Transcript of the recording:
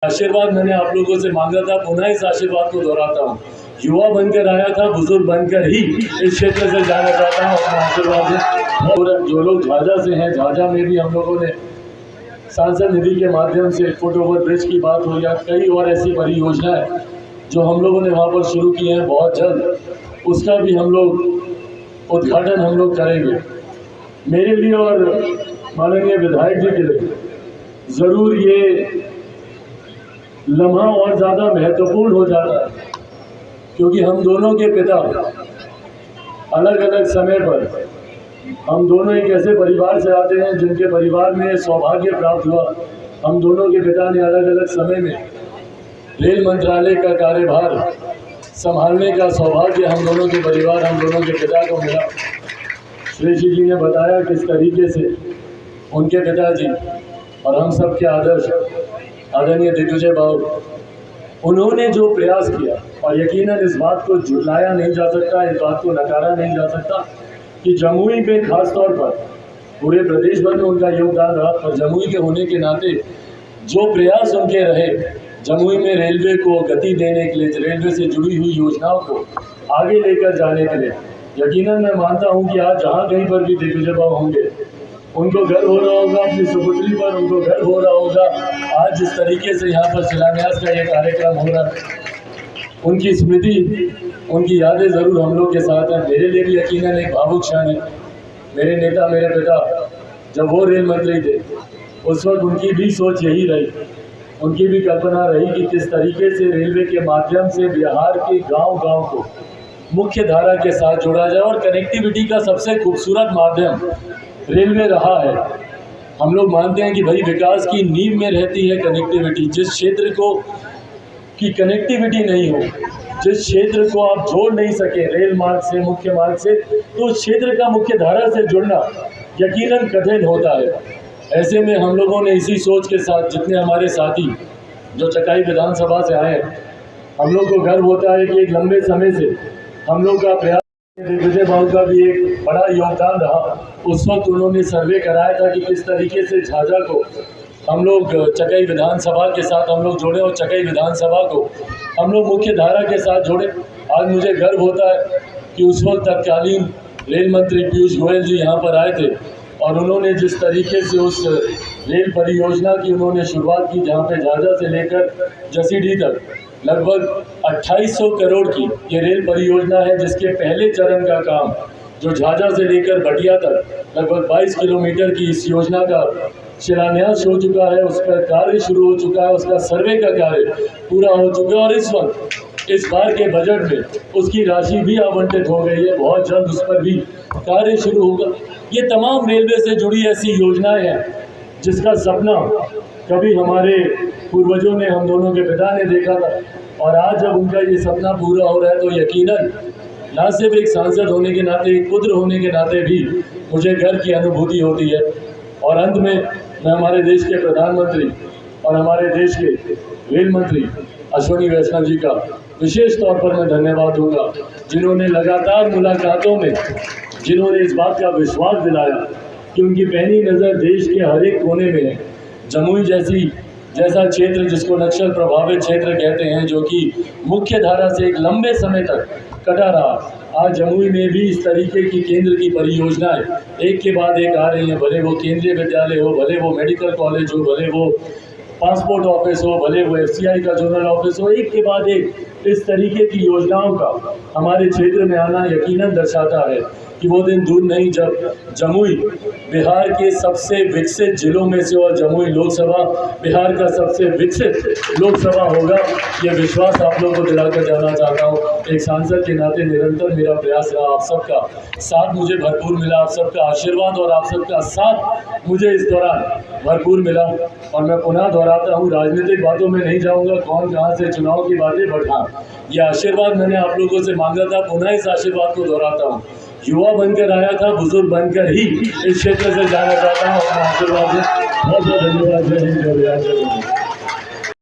आशीर्वाद मैंने आप लोगों से मांगा था, पुनः इस आशीर्वाद को दोहराता हूँ। युवा बनकर आया था, बुजुर्ग बनकर ही इस क्षेत्र से जाना चाहता हूँ अपना आशीर्वाद है। और जो लोग झाझा से हैं, झाझा में भी हम लोगों ने सांसद निधि के माध्यम से फुट ओवर ब्रिज की बात हो या कई और ऐसी परियोजनाएं जो हम लोगों ने वहाँ पर शुरू की हैं, बहुत जल्द उसका भी हम लोग उद्घाटन हम लोग करेंगे। मेरे लिए और माननीय विधायक जी के लिए ज़रूर ये लम्हा और ज़्यादा महत्वपूर्ण हो जाता है, क्योंकि हम दोनों के पिता अलग अलग समय पर, हम दोनों एक ऐसे परिवार से आते हैं जिनके परिवार में सौभाग्य प्राप्त हुआ। हम दोनों के पिता ने अलग अलग समय में रेल मंत्रालय का कार्यभार संभालने का सौभाग्य हम दोनों के परिवार, हम दोनों के पिता को मिला। श्रेष्ठी जी ने बताया किस तरीके से उनके पिताजी और हम सब के आदर्श आदरणीय दिग्विजय बाबू, उन्होंने जो प्रयास किया, और यकीनन इस बात को झुटलाया नहीं जा सकता, इस बात को नकारा नहीं जा सकता कि जमुई में खास तौर पर पूरे प्रदेश भर में उनका योगदान रहा, पर जमुई के होने के नाते जो प्रयास उनके रहे जमुई में रेलवे को गति देने के लिए, रेलवे से जुड़ी हुई योजनाओं को आगे लेकर जाने के लिए, यकीनन मैं मानता हूं कि आज जहां कहीं पर भी दिग्विजय बाबू होंगे उनको गर्व हो रहा होगा अपनी सुपुत्री पर, उनको गर्व हो रहा होगा आज जिस तरीके से यहाँ पर शिलान्यास का ये कार्यक्रम हो रहा है। उनकी स्मृति, उनकी यादें ज़रूर हम लोग के साथ हैं। मेरे लिए भी यकीनन एक भावुक क्षण है। मेरे नेता, मेरे पिता जब वो रेल मंत्री थे उस वक्त उनकी भी सोच यही रही, उनकी भी कल्पना रही कि किस तरीके से रेलवे के माध्यम से बिहार के गांव-गांव को मुख्य धारा के साथ जोड़ा जाए। और कनेक्टिविटी का सबसे खूबसूरत माध्यम रेलवे रहा है। हम लोग मानते हैं कि भाई विकास की नींव में रहती है कनेक्टिविटी। जिस क्षेत्र को की कनेक्टिविटी नहीं हो, जिस क्षेत्र को आप जोड़ नहीं सके रेल मार्ग से, मुख्य मार्ग से, तो उस क्षेत्र का मुख्य धारा से जुड़ना यकीनन कठिन होता है। ऐसे में हम लोगों ने इसी सोच के साथ, जितने हमारे साथी जो चकाई विधानसभा से आए, हम लोग को गर्व होता है कि एक लंबे समय से हम लोग का प्रयास, दिग्विजय बाबू का भी एक बड़ा योगदान रहा। उस वक्त उन्होंने सर्वे कराया था कि किस तरीके से झाझा को हम लोग चकाई विधानसभा के साथ हम लोग जोड़े और चकाई विधानसभा को हम लोग मुख्य धारा के साथ जोड़े। आज मुझे गर्व होता है कि उस वक्त तत्कालीन रेल मंत्री पीयूष गोयल जी यहाँ पर आए थे और उन्होंने जिस तरीके से उस रेल परियोजना की उन्होंने शुरुआत की, जहाँ पे झाझा से लेकर जसीडीह तक लगभग 2800 करोड़ की ये रेल परियोजना है, जिसके पहले चरण का काम जो झाझा से लेकर भटिया तक लगभग 22 किलोमीटर की इस योजना का शिलान्यास हो चुका है, उसका कार्य शुरू हो चुका है, उसका सर्वे का कार्य पूरा हो चुका है और इस वक्त इस बार के बजट में उसकी राशि भी आवंटित हो गई है। बहुत जल्द उस पर भी कार्य शुरू होगा। ये तमाम रेलवे से जुड़ी ऐसी योजनाएं हैं जिसका सपना कभी हमारे पूर्वजों ने, हम दोनों के पिता ने देखा था, और आज जब उनका ये सपना पूरा हो रहा है तो यकीनन न सिर्फ एक सांसद होने के नाते, एक पुत्र होने के नाते भी मुझे गर्व की अनुभूति होती है। और अंत में मैं हमारे देश के प्रधानमंत्री और हमारे देश के रेल मंत्री अश्विनी वैष्णव जी का विशेष तौर पर मैं धन्यवाद दूंगा, जिन्होंने लगातार मुलाकातों में जिन्होंने इस बात का विश्वास दिलाया कि उनकी पैनी नज़र देश के हर एक कोने में है। जमुई जैसा क्षेत्र जिसको नक्सल प्रभावित क्षेत्र कहते हैं, जो कि मुख्य धारा से एक लंबे समय तक कटा रहा, आज जमुई में भी इस तरीके की केंद्र की परियोजनाएं एक के बाद एक आ रही हैं। भले वो केंद्रीय विद्यालय हो, भले वो मेडिकल कॉलेज हो, भले वो पासपोर्ट ऑफिस हो, भले वो FCI का जोनल ऑफिस हो, एक के बाद एक इस तरीके की योजनाओं का हमारे क्षेत्र में आना यकीनन दर्शाता है कि वो दिन दूर नहीं जब जमुई बिहार के सबसे विकसित जिलों में से और जमुई लोकसभा बिहार का सबसे विकसित लोकसभा होगा। ये विश्वास आप लोगों को दिलाकर जाना चाहता हूँ। एक सांसद के नाते निरंतर मेरा प्रयास रहा, आप सबका साथ मुझे भरपूर मिला, आप सबका आशीर्वाद और आप सबका साथ मुझे इस दौरान भरपूर मिला। और मैं पुनः दोहराता हूँ, राजनीतिक बातों में नहीं जाऊँगा, कौन कहाँ से चुनाव की बातें, बट हाँ, ये आशीर्वाद मैंने आप लोगों से मांगा था, पुनः इस आशीर्वाद को दोहराता हूँ। युवा बनकर आया था, बुजुर्ग बनकर ही इस क्षेत्र से जाना चाहता हूँ अपना आशीर्वाद है। बहुत बहुत धन्यवाद। जय हिंद, जय बिहार, जय।